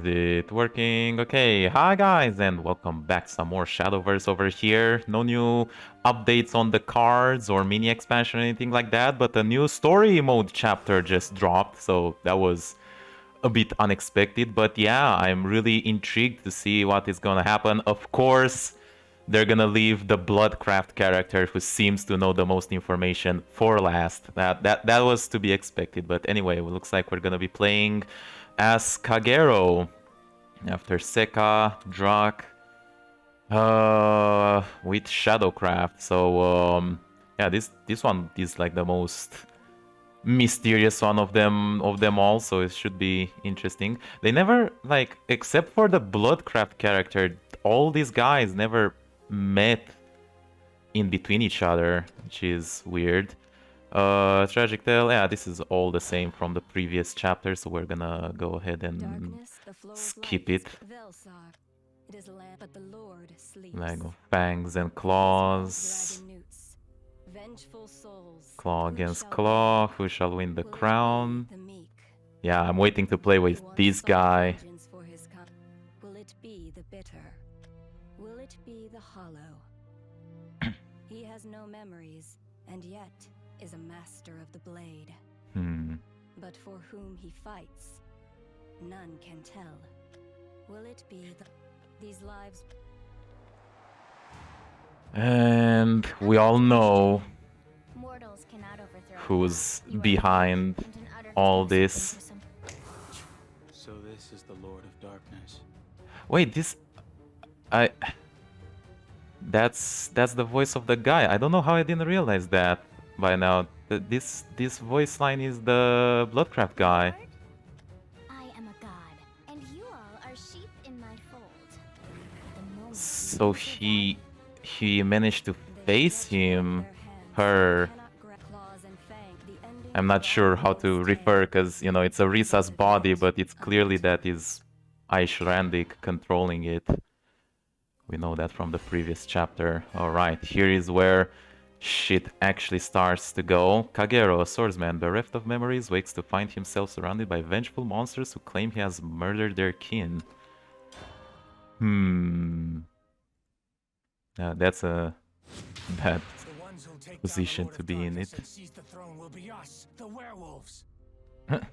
it working? Okay, hi guys, and welcome back. Some more Shadowverse over here. No new updates on the cards or mini expansion or anything like that, but a new story mode chapter just dropped, so that was a bit unexpected. But yeah, I'm really intrigued to see what is gonna happen. Of course, they're gonna leave the Bloodcraft character who seems to know the most information for last. That was to be expected. But anyway, it looks like we're gonna be playing as Kagero after Seka, Drak, with Shadowcraft. So yeah, this one is like the most mysterious one of them all, so it should be interesting. They never, like, except for the Bloodcraft character, all these guys never met in between each other, which is weird. Tragic Tale, yeah, this is all the same from the previous chapter, so we're gonna go ahead and skip it. Like fangs and claws. Claw against claw, who shall win the crown? Yeah, I'm waiting to play with this guy. Will it be the bitter? Will it be the hollow? He has no memories, and yet is a master of the blade. But for whom he fights, none can tell. Will it be these lives? And we all know who's behind all this. So this is the Lord of Darkness. Wait, that's the voice of the guy. I don't know how I didn't realize that by now. This voice line is the Bloodcraft guy. I am a god, and you all are sheep in my fold. So he managed to face her. I'm not sure how to refer, because, you know, it's a Risa's body, but it's clearly that is Aishrandik controlling it. We know that from the previous chapter. Alright, here is where shit actually starts to go. Kagero, a swordsman bereft of memories, wakes to find himself surrounded by vengeful monsters who claim he has murdered their kin. That's a bad position to be in it.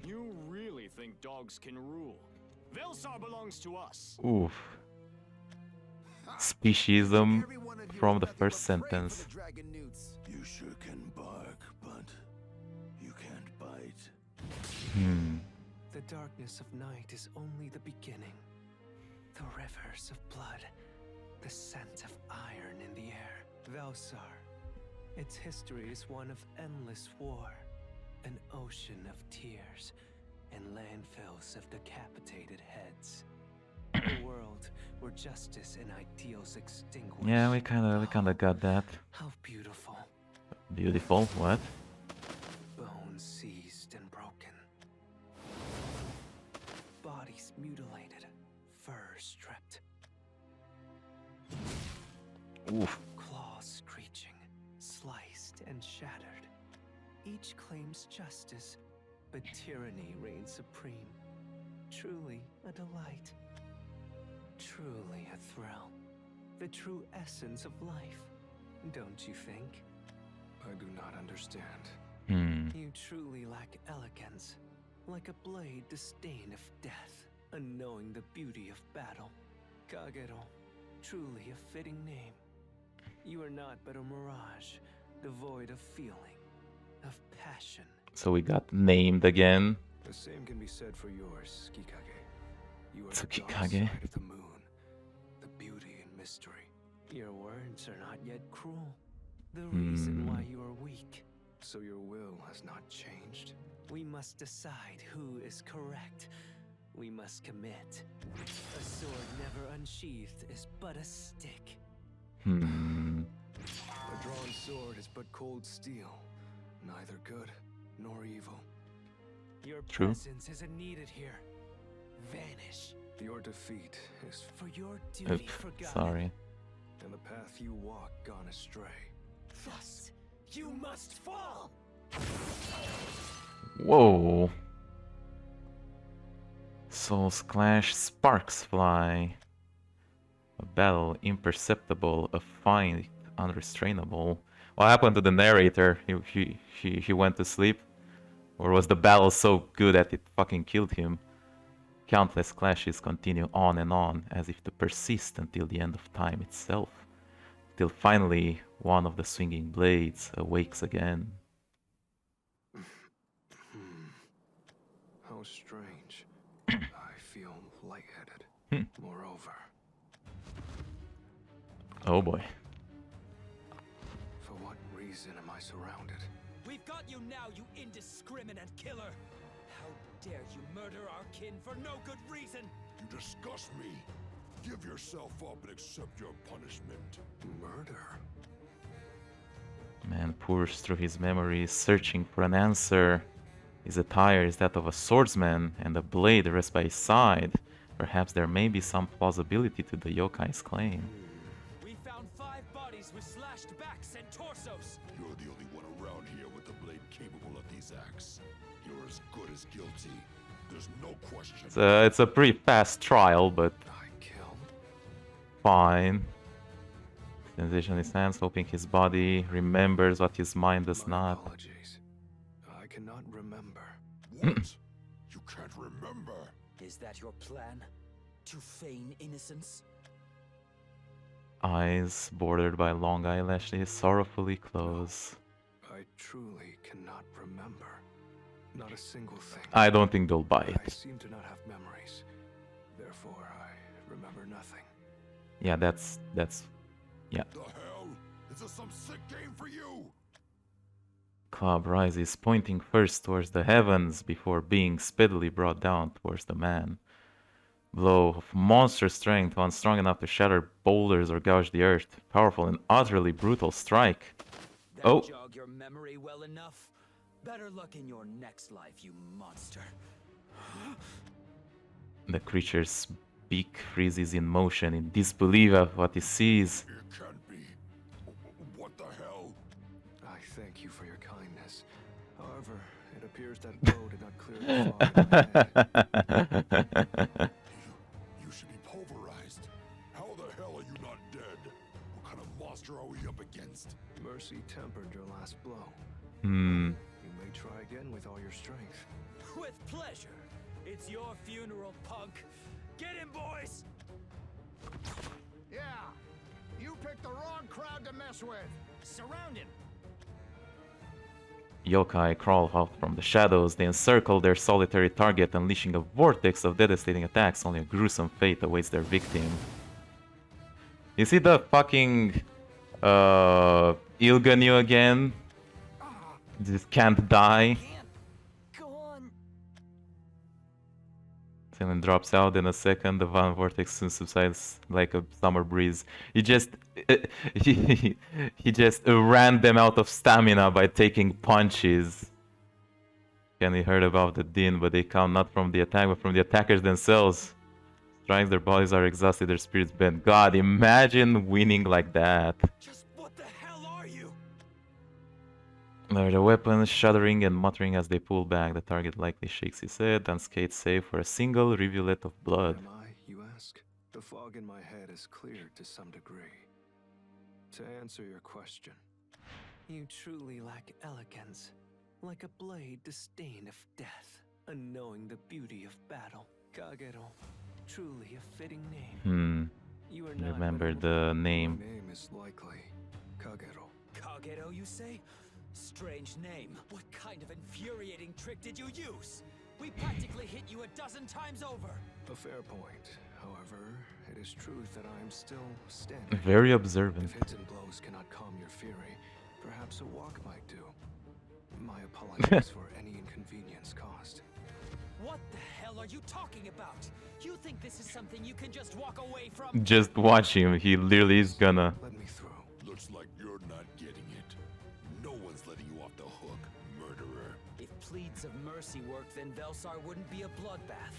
You really think dogs can rule? Vellsar belongs to us. Oof. Speciesism from the first sentence. You sure can bark, but you can't bite. The darkness of night is only the beginning. The rivers of blood, the scent of iron in the air. Vellsar. Its history is one of endless war, an ocean of tears, and landfills of decapitated heads. A world where justice and ideals extinguish. Yeah, we kinda got that. How beautiful. Beautiful, what? Bones seized and broken. Bodies mutilated, fur stripped. Oof. Claws screeching, sliced and shattered. Each claims justice, but tyranny reigns supreme. Truly a delight. Truly a thrill. The true essence of life, don't you think? I do not understand. You truly lack elegance, like a blade disdain of death, unknowing the beauty of battle. Kagero, truly a fitting name. You are not but a mirage, devoid of feeling, of passion. So we got named again. The same can be said for yours, Tsukikage. You are the Tsukikage. dark side of the moon, the beauty and mystery. Your words are not yet cruel. The reason why you are weak. So your will has not changed. We must decide who is correct. We must commit. A sword never unsheathed is but a stick. A drawn sword is but cold steel, neither good nor evil. Your True. presence isn't needed here. Vanish. Your defeat is For your duty forgotten. Sorry. and the path you walk gone astray. Thus, you must fall. Whoa. Souls clash, sparks fly. A battle imperceptible, a fight unrestrainable. What happened to the narrator? He went to sleep? Or was the battle so good that it fucking killed him? Countless clashes continue on and on, as if to persist until the end of time itself. Till finally, one of the swinging blades awakes again. How strange. I feel lightheaded. Moreover, Oh boy. for what reason am I surrounded? We've got you now, you indiscriminate killer! How dare you murder our kin for no good reason? You disgust me. Give yourself up and accept your punishment. Murder? Man pours through his memories, searching for an answer. His attire is that of a swordsman, and the blade rests by his side. Perhaps there may be some plausibility to the yokai's claim. We found 5 bodies with slashed backs and torsos! You're the only one around here with the blade capable of these acts. You're as good as guilty. There's no question. It's a pretty fast trial, but I killed? fine. Sensation in his hands, hoping his body remembers what his mind does My not. apologies. I cannot remember. What? You can't remember? Is that your plan? To feign innocence? Eyes bordered by long eyelashes sorrowfully close. I truly cannot remember. Not a single thing. I don't think they'll buy I it. seem to not have memories. Therefore, I remember nothing. Yeah, that's yeah. The hell? Is this some sick game for you? Club rises, pointing first towards the heavens before being speedily brought down towards the man. Blow of monstrous strength, one strong enough to shatter boulders or gouge the earth. Powerful and utterly brutal strike. That Oh. jog your memory well enough? Better luck in your next life, you monster. The creature's beak freezes in motion in disbelief of what he sees. It can't be. What the hell? I thank you for your kindness. However, it appears that blow did not clear the fog in my head. You should be pulverized. How the hell are you not dead? What kind of monster are we up against? Mercy tempered your last blow. Hmm. You may try again with all your strength. With pleasure. It's your funeral, punk. Get him, boys! Yeah, you picked the wrong crowd to mess with. Surround him! Yokai crawl out from the shadows. They encircle their solitary target, unleashing a vortex of devastating attacks. Only a gruesome fate awaits their victim. You see the fucking Ilganyu again? Just can't die. Go on! Silent drops out in a second. The violent vortex soon subsides like a summer breeze. He just he just ran them out of stamina by taking punches. Kenny heard about the din, but they come not from the attack, but from the attackers themselves. Strikes, their bodies are exhausted, their spirits bent. God, imagine winning like that. Just what the hell are you? The weapons shuddering and muttering as they pull back. The target likely shakes his head and skates safe for a single rivulet of blood. Am I, you ask? The fog in my head is cleared to some degree. To answer your question, you truly lack elegance, like a blade disdain of death, unknowing the beauty of battle. Kagero, truly a fitting name. You are not Remember but the my name. name is likely Kagero. Kagero, you say? Strange name. What kind of infuriating trick did you use? We practically hit you a dozen times over. A fair point. However, it is truth that I am still standing. Very observant. If hits and blows cannot calm your fury, perhaps a walk might do. My apologies for any inconvenience caused. What the hell are you talking about? You think this is something you can just walk away from? Just watch him. He literally is gonna. Let me through. Looks like you're not getting it. No one's letting you off the hook, murderer. If pleads of mercy worked, then Vellsar wouldn't be a bloodbath.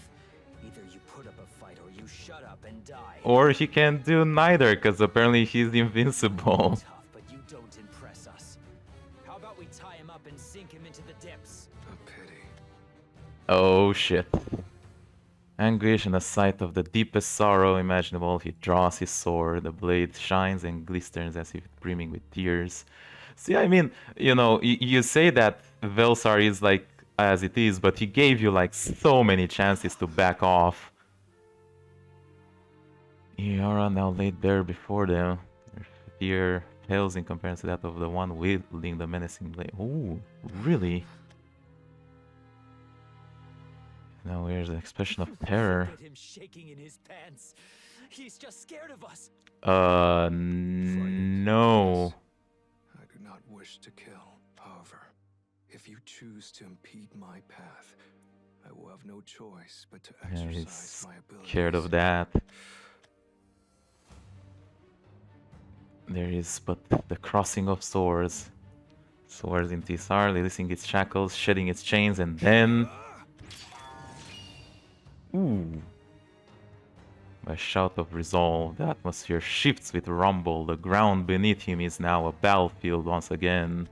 Either you put up a fight or you shut up and die. Or he can't do neither, because apparently he's invincible. Tough, but you don't impress us. How about we tie him up and sink him into the depths? A pity. Oh shit. Anguish in the sight of the deepest sorrow imaginable, he draws his sword. The blade shines and glistens as if brimming with tears. See, I mean, you know, you say that Vellsar is like as it is, but he gave you like so many chances to back off. Yara now laid bare before them. Their fear pales in comparison to that of the one wielding the menacing blade. Ooh, really? Now here's an expression of terror. Look at him shaking in his pants. He's just scared of us. No. I do not wish to kill. However, if you choose to impede my path, I will have no choice but to Yeah, exercise he's my abilities. scared of that. There is but the crossing of swords. Swords in Tisar, releasing its shackles, shedding its chains, and then... Ooh. A shout of resolve, the atmosphere shifts with rumble. The ground beneath him is now a battlefield once again.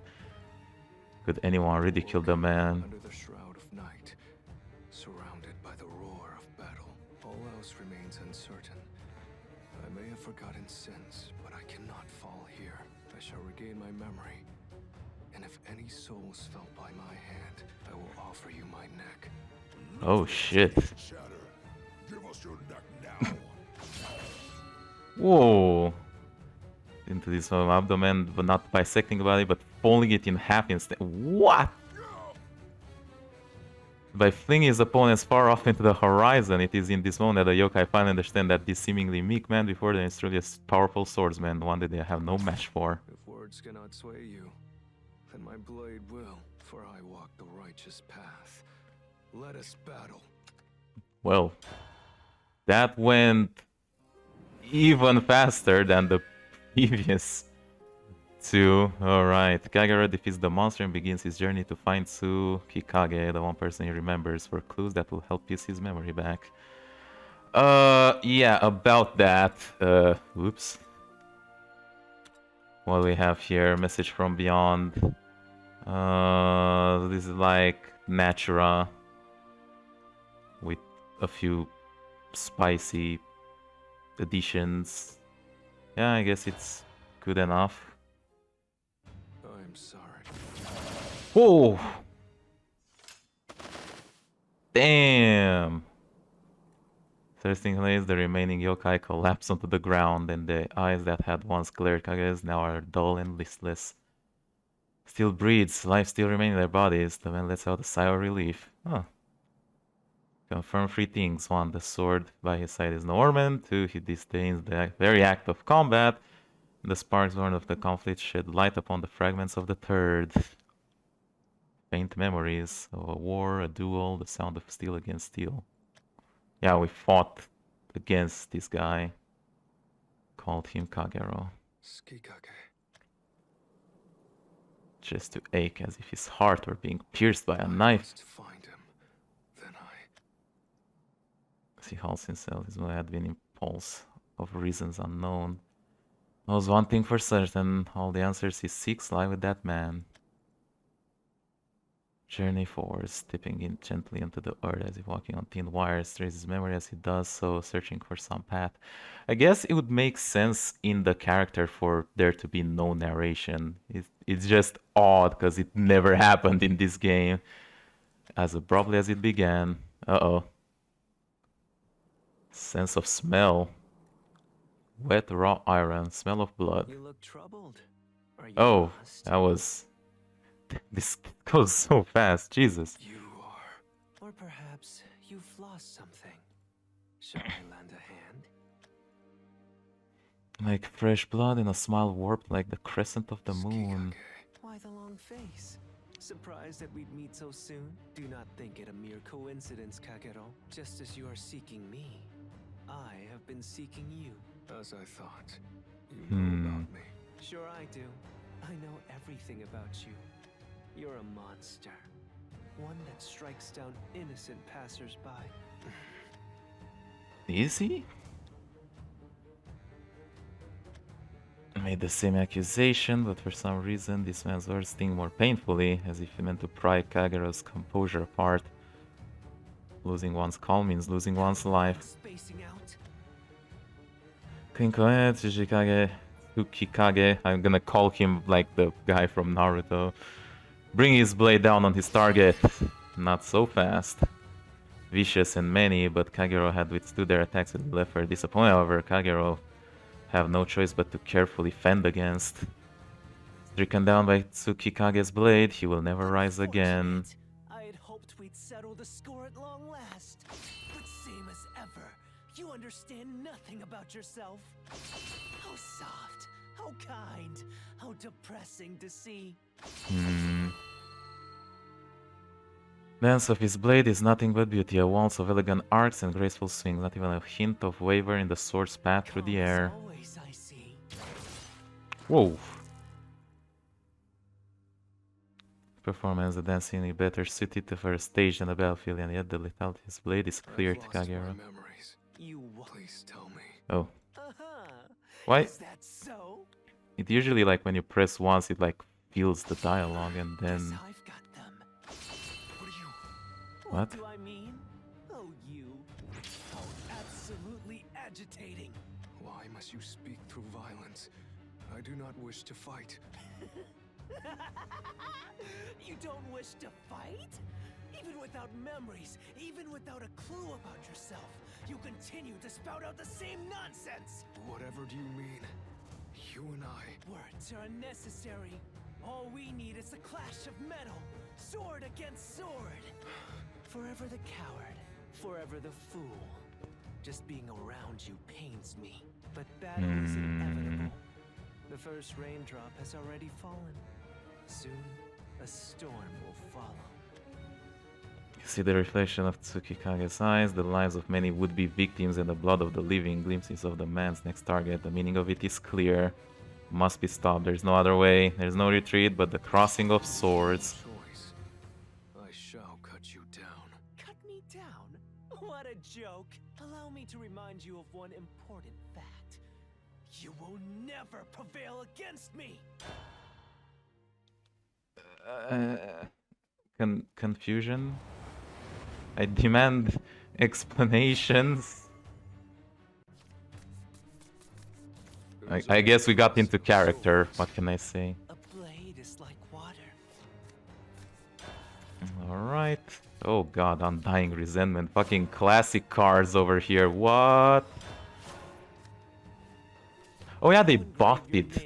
Could anyone ridicule the man? Under the shroud of night, surrounded by the roar of battle, all else remains uncertain. I may have forgotten sins, but I cannot fall here. I shall regain my memory. And if any souls fell by my hand, I will offer you my neck. Oh shit. Shatter. Give us your neck now. Whoa. Into this abdomen, but not bisecting the body, but folding it in half instead. What? By flinging his opponents far off into the horizon, it is in this moment that the yokai finally understand that this seemingly meek man before them is truly a powerful swordsman, one that they have no match for. If words cannot sway you, then my blade will, for I walk the righteous path. Let us battle. Well, that went even faster than the previous two. Alright, Kagero defeats the monster and begins his journey to find Tsukikage, the one person he remembers, for clues that will help piece his memory back. Yeah, about that. Oops. What do we have here? Message from beyond. This is like Natura with a few spicy additions. Yeah, I guess it's good enough. I'm sorry. Whoa! Damn! Interestingly, the remaining yokai collapse onto the ground, and the eyes that had once glared Kage's now are dull and listless. Still breathes, life still remains in their bodies. The man lets out a sigh of relief. Huh. Confirm three things. One, the sword by his side is no ornament. Two, he disdains the very act of combat. The sparks born of the conflict shed light upon the fragments of the third. Faint memories of a war, a duel, the sound of steel against steel. Yeah, we fought against this guy. Called him Kagero. Tsukikage. Just to ache as if his heart were being pierced by a knife. Find him. Then As he halts himself, his had been impulse of reasons unknown. Knows one thing for certain, all the answers he seeks lie with that man. Journey forward, stepping in gently into the earth as if walking on thin wires, traces his memory as he does so, searching for some path. I guess it would make sense in the character for there to be no narration. It's just odd because it never happened in this game. As abruptly as it began. Uh-oh. Sense of smell. Wet raw iron, smell of blood. You look troubled. Are you Oh, lost? that was... This goes so fast, Jesus. you are. Or perhaps you've lost something. Shall I lend a hand? Like fresh blood and a smile warped like the crescent of the moon. Tsukikage. Why the long face? Surprised that we'd meet so soon? Do not think it a mere coincidence, Kagero. Just as you are seeking me, I have been seeking you. As I thought. You know about me. Sure I do. I know everything about you. You're a monster. One that strikes down innocent passers-by. Is he? Made the same accusation, but for some reason this man's words sting more painfully, as if he meant to pry Kagero's composure apart. Losing one's call means losing one's life. Spacing out. Kinkoe, Tsuchikage, Tsukikage. I'm gonna call him like the guy from Naruto. Bring his blade down on his target. Not so fast. Vicious and many, but Kagero had withstood their attacks with left for disappointed. However, Kagero have no choice but to carefully fend against. Stricken down by Tsukikage's blade, he will never rise again. I had hoped we'd settle the score at long last. But same as ever, you understand nothing about yourself. How soft, how kind, how depressing to see. Dance of his blade is nothing but beauty, a waltz of elegant arcs and graceful swings, not even a hint of waver in the sword's path through the air. Always, I see. Whoa. Performance, the dancing is better suited for a stage than a battlefield, and yet the lethality of his blade is clear to Kagero. You Please tell me. Oh. Uh-huh. Why? Is that so? It usually, like, when you press once, it, like, feels the dialogue, and then... Guess I've got them. What are you? What? Do I mean? Oh, you. How absolutely agitating. Why must you speak through violence? I do not wish to fight. You don't wish to fight? Even without memories, even without a clue about yourself, you continue to spout out the same nonsense! Whatever do you mean? You and I... Words are unnecessary. All we need is a clash of metal, sword against sword. Forever the coward, forever the fool. Just being around you pains me, but battle is inevitable. The first raindrop has already fallen. Soon, a storm will follow. You see the reflection of Tsukikage's eyes, the lives of many would-be victims and the blood of the living, glimpses of the man's next target. The meaning of it is clear. Must be stopped. There's no other way. There's no retreat but the crossing of swords. Choice. I shall cut you down. Cut me down? What a joke! Allow me to remind you of one important fact. You will never prevail against me! Confusion? I demand explanations. I guess we got into character. What can I say? A blade is like water. Alright. Oh god, Undying Resentment. Fucking classic cards over here. What? Oh yeah, they buffed it.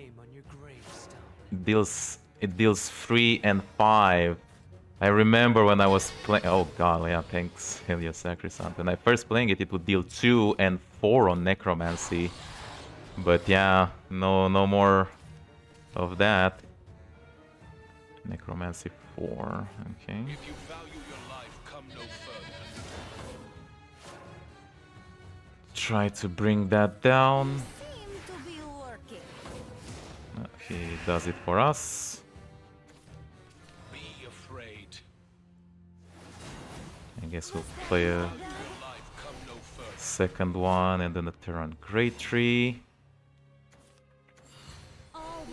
It deals 3 and 5. I remember when I was playing. Oh god, yeah, thanks, Helios Sacrosanct. When I first playing it, it would deal 2 and 4 on Necromancy. But yeah, no more of that. Necromancy 4, okay. If you value your life, come no further. Try to bring that down. Seem to be working. He does it for us. Be afraid. I guess we'll play a Life, come no further. second one and then a turn on Great Tree. All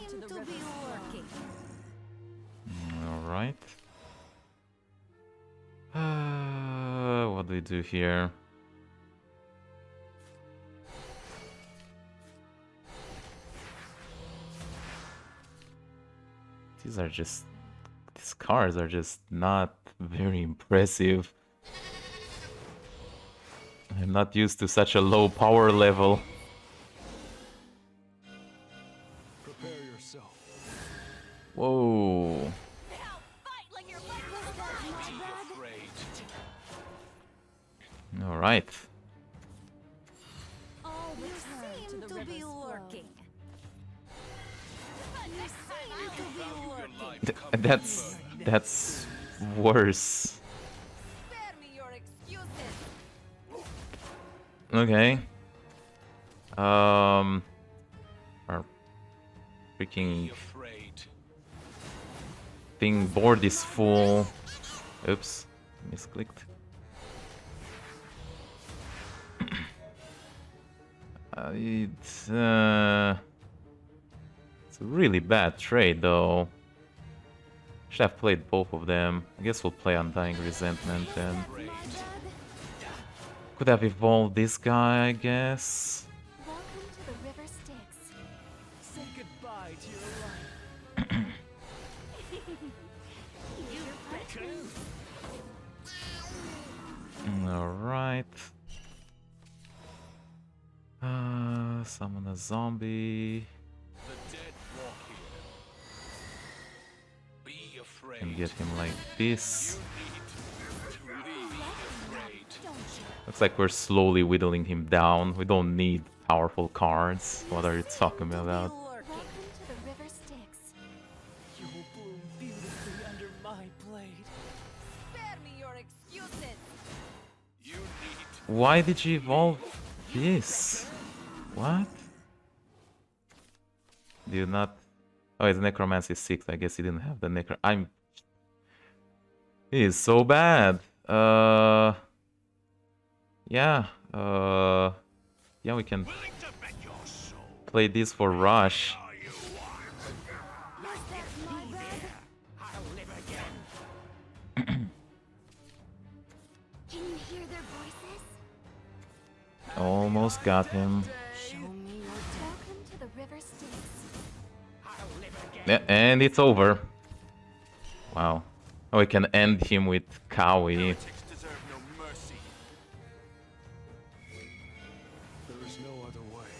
seem to be working. Alright. What do we do here? These cards are just not very impressive. I'm not used to such a low power level. Prepare yourself. Whoa. Alright. All seem to be working. That's worse. Spare me your excuses. Okay. Our freaking Be afraid. thing board is full. Oops, misclicked. It's a really bad trade though. Should have played both of them. I guess we'll play Undying Resentment and could have evolved this guy, I guess. Welcome to the River Styx. Say goodbye to your life. Alright. Summon a zombie. The dead walk here. Be afraid. And get him like this. You need to be afraid. Looks like we're slowly whittling him down. We don't need powerful cards. What are you talking about? Welcome to the River Styx. You will bloom beautifully under my blade. Spare me your excuses. You need Why did you evolve this? What? Do you not... Oh, it's Necromancy 6. I guess he didn't have the Necro... He is so bad. Yeah. Yeah, we can play this for Rush. Can you hear their voices? Almost got him. Welcome to the River Styx. Yeah, and it's over. Wow. Oh, we can end him with Kawi. heretics deserve no mercy. There is no other way.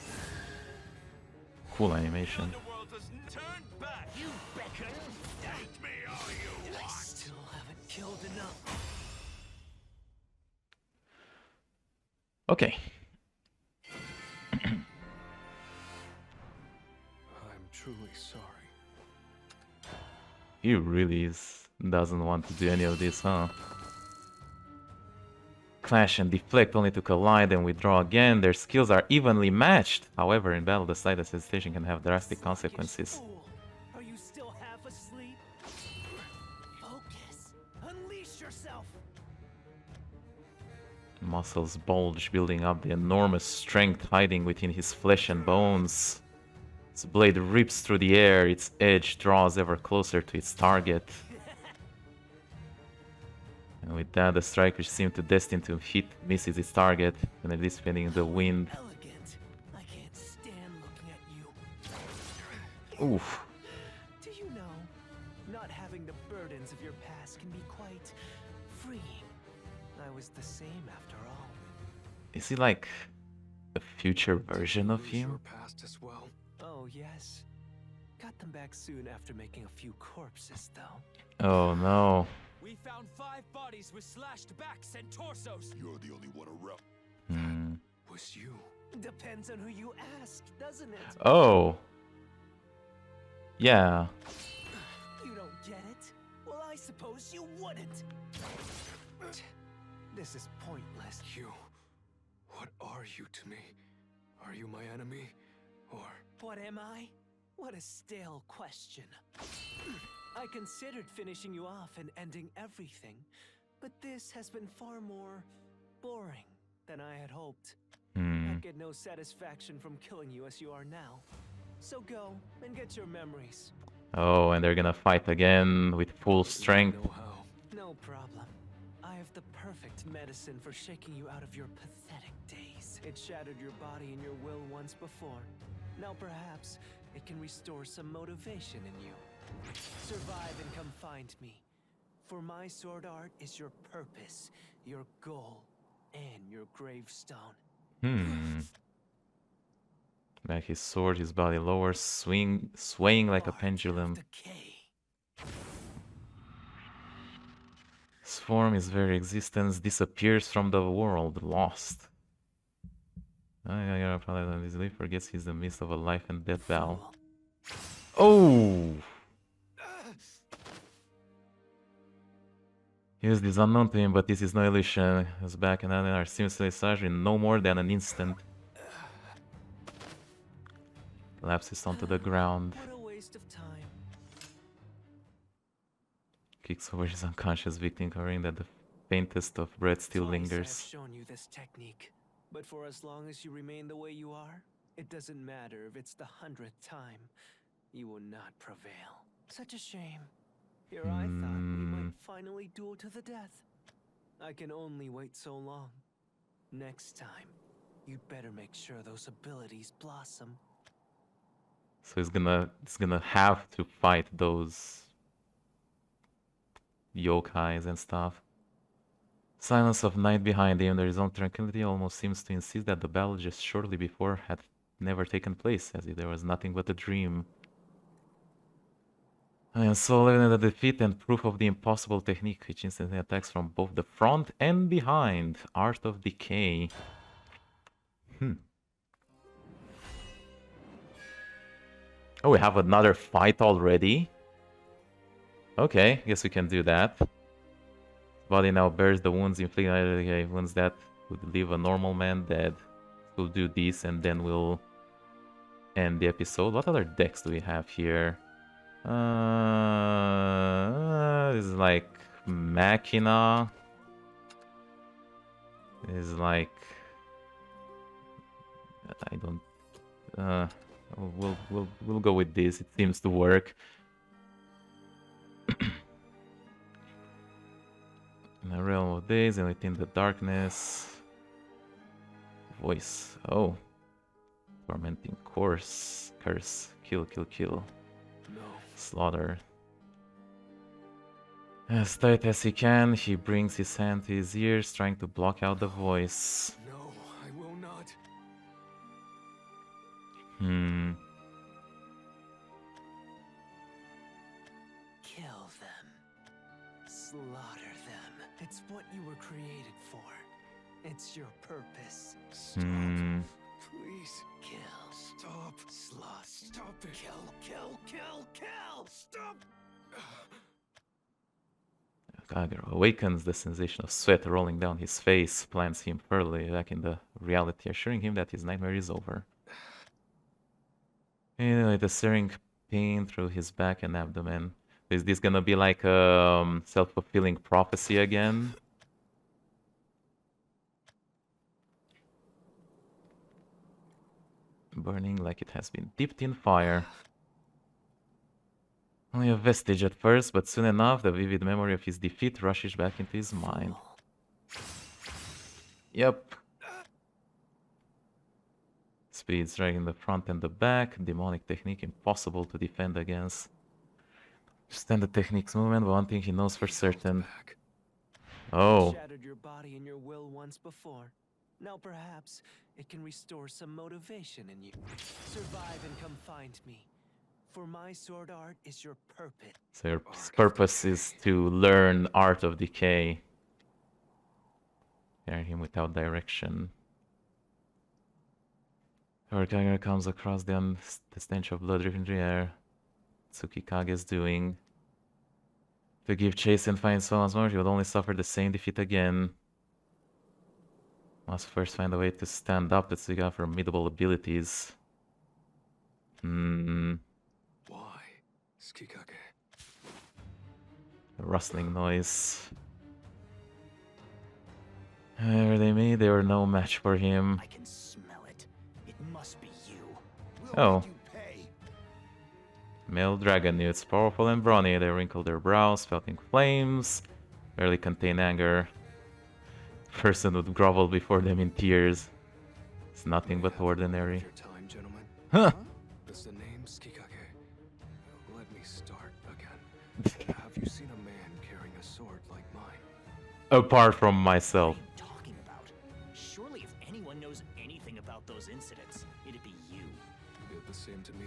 Cool animation. The world has turned back. You beckon. Hate me all you I want. still haven't killed enough. Okay. I'm truly sorry. He really doesn't want to do any of this, huh? Clash and deflect only to collide and withdraw again. Their skills are evenly matched. However, in battle, the slightest hesitation can have drastic consequences. Fool. Are you still half asleep? Focus. Unleash yourself. Muscles bulge, building up the enormous strength hiding within his flesh and bones. Its blade rips through the air, its edge draws ever closer to its target. And with that, the striker seemed to destined to hit misses its target, and it is spinning in the wind. Elegant. I can't stand looking at you. Oof. Do you know, not having the burdens of your past can be quite freeing. I was the same after all. Is he like a future version of Lose him? your past as well. Oh, yes. Got them back soon after making a few corpses, though. Oh no. We found 5 bodies with slashed backs and torsos. You're the only one around. Hmm. Was you? Depends on who you ask, doesn't it? Oh. Yeah. You don't get it? Well, I suppose you wouldn't. This is pointless. You. What are you to me? Are you my enemy? Or... What am I? What a stale question. I considered finishing you off and ending everything, but this has been far more boring than I had hoped. Hmm. I get no satisfaction from killing you as you are now. So go and get your memories. Oh, and they're gonna fight again with full strength. know how. No problem. I have the perfect medicine for shaking you out of your pathetic days. It shattered your body and your will once before. Now perhaps it can restore some motivation in you. Survive and come find me. For my sword art is your purpose, your goal, and your gravestone. Hmm. Like his sword, his body lower, swaying like a Art of pendulum. decay. His form, his very existence disappears from the world, lost. Probably easily forgets he's in the midst of a life and death battle. Oh! Yes, this is unknown to him, but this is no illusion. His back and are seamlessly surged in no more than an instant. Collapses onto the ground. What a waste of time. Kicks over his unconscious victim, covering that the faintest of breath still Twice I have lingers. shown you this technique, but for as long as you remain the way you are, it doesn't matter if it's the 100th time. You will not prevail. Such a shame. Here I thought we might finally duel to the death. I can only wait so long. Next time, you'd better make sure those abilities blossom. So he's gonna have to fight those yokais and stuff. Silence of night behind him, there is no tranquility, almost seems to insist that the battle just shortly before had never taken place, as if there was nothing but a dream. I am so evident the defeat and proof of the impossible technique which instantly attacks from both the front and behind. Art of Decay. Oh, we have another fight already? Okay, guess we can do that. Body now bears the wounds inflicted, wounds that would leave a normal man dead. We'll do this and then we'll end the episode. What other decks do we have here? This is like Machina. This is like I don't. We'll go with this. It seems to work. In the realm of days and within the darkness. Voice. Oh. Tormenting curse. Kill. No. Slaughter. As tight as he can, he brings his hand to his ears, trying to block out the voice. No, I will not. Kill them. Slaughter them. It's what you were created for. It's your purpose. Stop. Please. Kill. Stop. Stop it. Kill. Stop. Kagero awakens the sensation of sweat rolling down his face, plants him firmly back in the reality, assuring him that his nightmare is over. And the searing pain through his back and abdomen. Is this gonna be like a self-fulfilling prophecy again? Burning like it has been dipped in fire. Only a vestige at first, but soon enough, the vivid memory of his defeat rushes back into his mind. Yep. Speed striking the front and the back. Demonic technique impossible to defend against. Understand the technique's movement, but one thing he knows for certain. Oh. Shattered your body and your will once before. Now perhaps it can restore some motivation in you. Survive and come find me. For my sword art is your purpose. So your purpose is to learn Art of Decay. Carry him without direction. Kagero comes across the stench of blood dripping the air. Tsukikage is doing. To give chase and find so once more, he would only suffer the same defeat again. Must first find a way to stand up to Tsukikage's formidable abilities. Why, Tsukikage? A rustling noise. Whatever they made, they were no match for him. I can smell it. It must be you. Oh. Male dragon newts, powerful and brawny, they wrinkled their brows, spouting flames, barely contain anger. Person would grovel before them in tears. It's nothing but ordinary. Your time, gentlemen. Huh? Is the name Tsukikage? Let me start again. Have you seen a man carrying a sword like mine? Apart from myself. What are you talking about? Surely if anyone knows anything about those incidents, it'd be you. He did the same to me.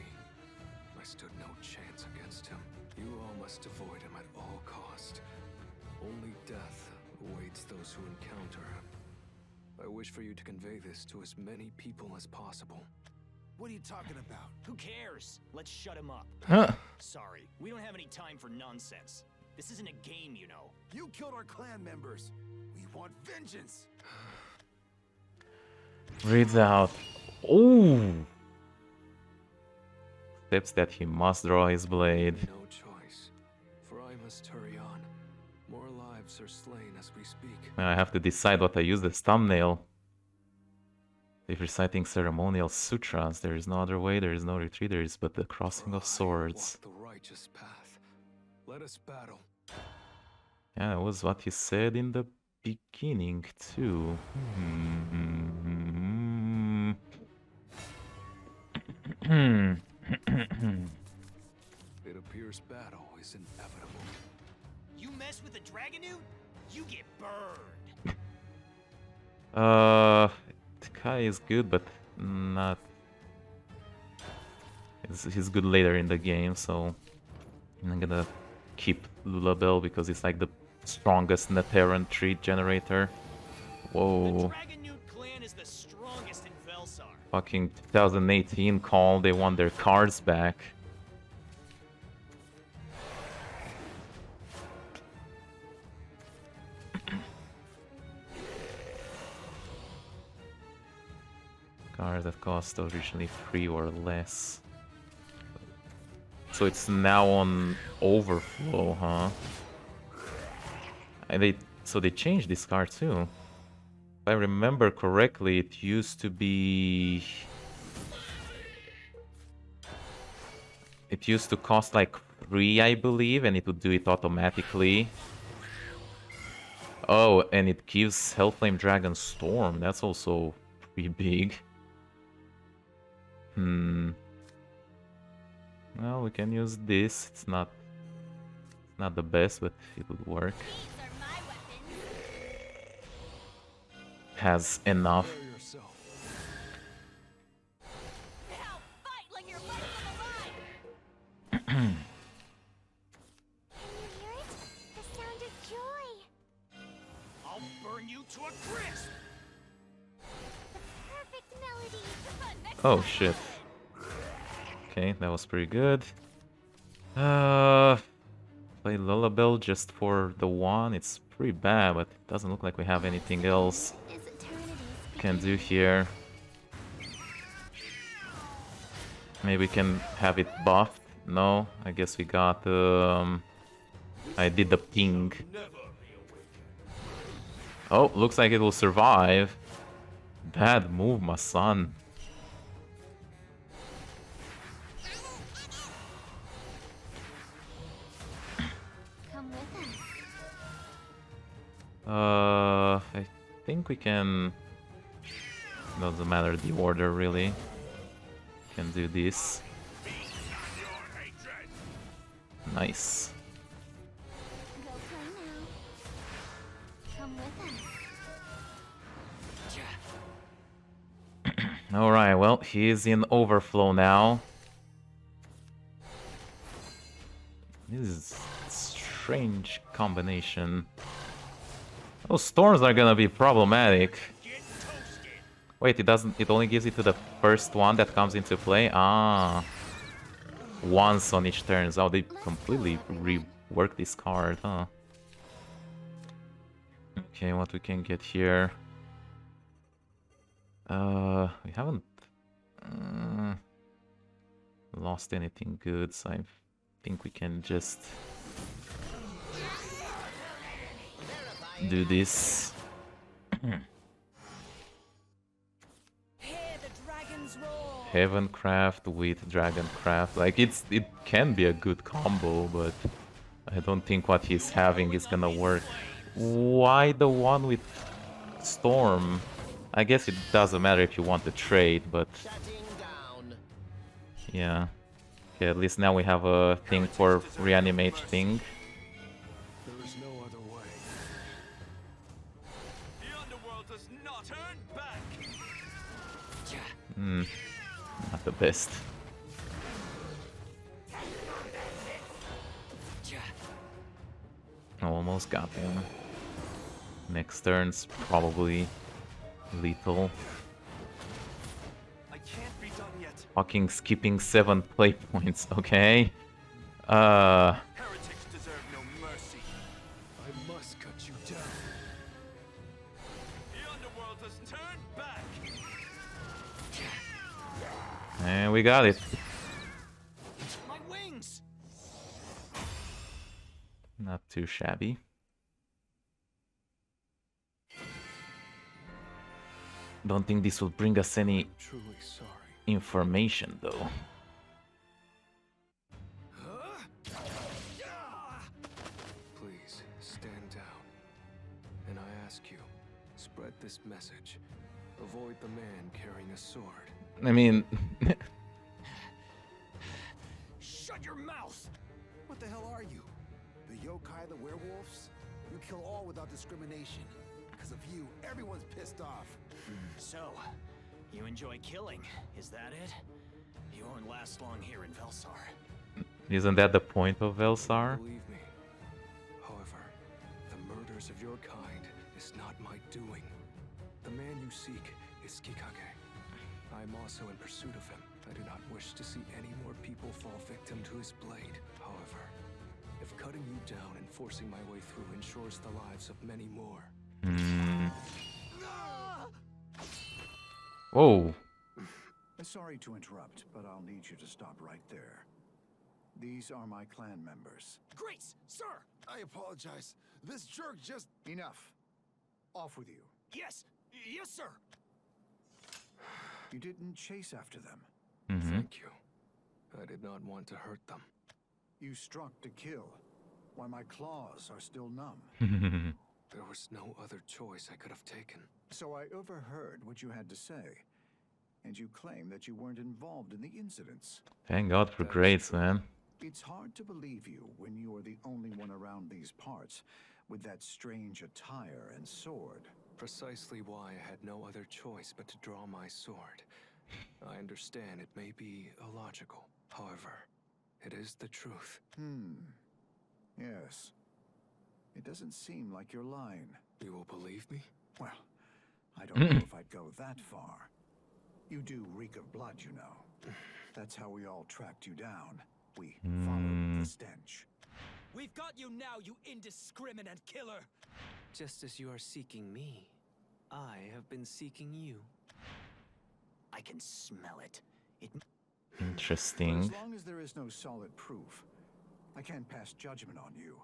I stood no chance against him. You all must avoid him at all cost. Only death awaits those who encounter him. I wish for you to convey this to as many people as possible. What are you talking about? Who cares? Let's shut him up. Huh. Sorry, we don't have any time for nonsense. This isn't a game, you know. You killed our clan members. We want vengeance. Reads out. Ooh. Steps that he must draw his blade. No choice, for I must hurry on. More lives are slain as we speak. Now I have to decide what I use as thumbnail. If reciting ceremonial sutras, there is no other way, there is no retreat, there is but the crossing of swords. Walk the righteous path. Let us battle. Yeah, that was what he said in the beginning too. It appears battle is inevitable. You mess with a Dragonoot, you get burned. DECAY is good, but not. He's good later in the game, so I'm gonna keep Lulabelle because it's like the strongest Neteran treat generator. Whoa. The Dragonoot clan is the strongest in Vellsar. Fucking 2018 call, they want their cards back. Cards that cost originally 3 or less. So it's now on overflow, huh? And so they changed this card too. If I remember correctly, it used to be... It used to cost like 3, I believe, and it would do it automatically. Oh, and it gives Hellflame Dragon Storm. That's also pretty big. Well, we can use this. It's not the best, but it would work. Has enough. Prepare yourself. Now fight like your life's on the line! Can you hear it? The sound of joy! I'll burn you to a crisp. The perfect melody! Oh shit. Okay, that was pretty good. Play Lullaby just for the one. It's pretty bad, but it doesn't look like we have anything else Is eternity's can do here. Maybe we can have it buffed. No, I guess we got I did the ping. Oh, looks like it will survive. Bad move, my son. Come with us. I think we can... Doesn't matter the order, really. Can do this. Nice. Go play now. Come with us. Alright, well, he is in overflow now. This is a strange combination. Those storms are gonna be problematic. Wait, it only gives it to the first one that comes into play? Ah. Once on each turn. Oh, they completely reworked this card, huh? Okay, what we can get here? We haven't lost anything good, so I think we can just do this. Heavencraft with Dragoncraft. Like it can be a good combo, but I don't think what he's having is gonna work. Why the one with Storm? I guess it doesn't matter if you want to trade, but yeah. Okay, at least now we have a thing for reanimate thing. There is no other way. The underworld does not turn back. Not the best. Almost got him. Next turn's probably lethal. I can't be done yet. Fucking skipping 7 play points, okay? Heretics deserve no mercy. I must cut you down. The underworld has turned back. And we got it. My wings. Not too shabby. Don't think this will bring us any Truly sorry. information though. this message. Avoid the man carrying a sword. I mean, Shut your mouth! What the hell are you? The yokai, the werewolves? You kill all without discrimination. Because of you, everyone's pissed off. So, you enjoy killing, is that it? You won't last long here in Vellsar. isn't that the point of Vellsar? Believe me. However, the murders of your kind is not my doing. The man you seek is Kikage. I am also in pursuit of him. I do not wish to see any more people fall victim to his blade. However, if cutting you down and forcing my way through ensures the lives of many more. Whoa. Sorry to interrupt, but I'll need you to stop right there. These are my clan members. Grace, sir! I apologize. This jerk just... Enough. Off with you. Yes, yes, sir! You didn't chase after them. Thank you. I did not want to hurt them. You struck to kill, while my claws are still numb. There was no other choice I could have taken. So I overheard what you had to say, and you claim that you weren't involved in the incidents. Thank God for grades, man. It's hard to believe you when you are the only one around these parts with that strange attire and sword. Precisely why I had no other choice but to draw my sword. I understand it may be illogical. However, it is the truth. Yes. It doesn't seem like you're lying. You will believe me? Well, I don't know if I'd go that far. You do reek of blood, you know. That's how we all tracked you down. We followed the stench. We've got you now, you indiscriminate killer! Just as you are seeking me, I have been seeking you. I can smell it. But Interesting. as long as there is no solid proof, I can't pass judgment on you.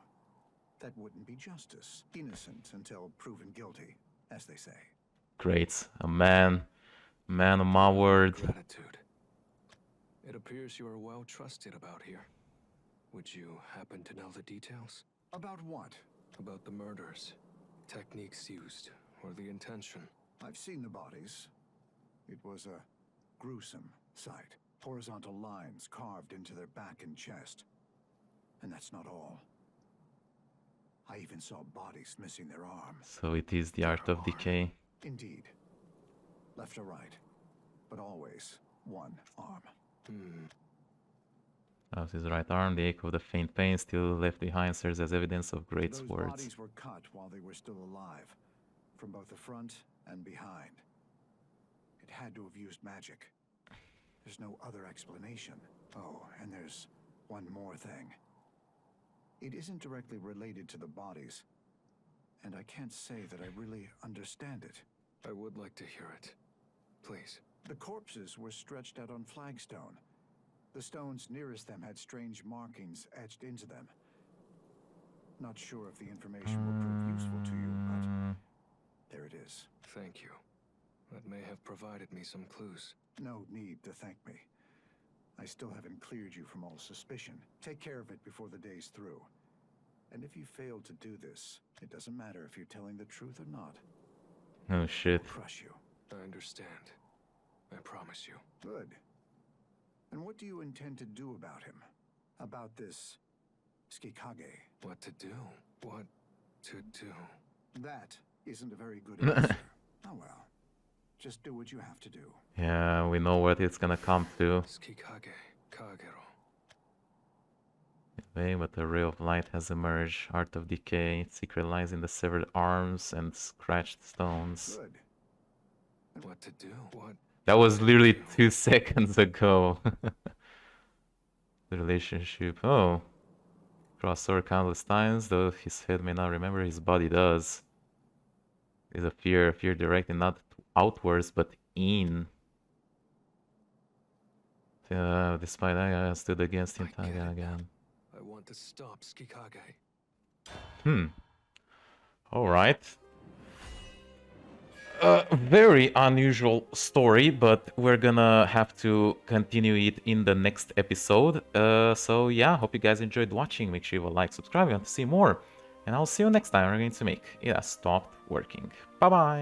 That wouldn't be justice. Innocent until proven guilty, as they say. Great. A man of my word. Gratitude. It appears you are well trusted about here. Would you happen to know the details? About what? About the murders, techniques used, or the intention? I've seen the bodies. It was a gruesome sight. Horizontal lines carved into their back and chest. And that's not all. I even saw bodies missing their arms. So it is the art of decay. Indeed. Left or right. But always one arm. Of his right arm, the ache of the faint pain still left behind serves as evidence of great Those swords. bodies were cut while they were still alive. From both the front and behind. It had to have used magic. There's no other explanation. Oh, and there's one more thing. It isn't directly related to the bodies. And I can't say that I really understand it. I would like to hear it. Please. The corpses were stretched out on flagstone. The stones nearest them had strange markings etched into them. Not sure if the information will prove useful to you, but there it is. Thank you. That may have provided me some clues. No need to thank me. I still haven't cleared you from all suspicion. Take care of it before the day's through. And if you fail to do this, it doesn't matter if you're telling the truth or not. Oh shit. I'll crush you. I understand. I promise you. Good. And what do you intend to do about him? About this Tsukikage? What to do? What to do? That isn't a very good answer. Oh well. Just do what you have to do. Yeah, we know what it's gonna come to. Tsukikage Kagero. Anyway, but a ray of light has emerged. Art of decay. Its secret lies in the severed arms and scratched stones. Good. What to do? What? That was literally 2 seconds ago. The relationship. Oh. Crossed sword countless times, though his head may not remember, his body does. Is a fear directed not outwards but in. Despite that, I stood against him I get it again. I want to stop Tsukikage. Alright. Very unusual story, but we're gonna have to continue it in the next episode. So yeah, hope you guys enjoyed watching. Make sure you like, subscribe if you want to see more. And I'll see you next time. We're going to make it has stopped working. Bye bye.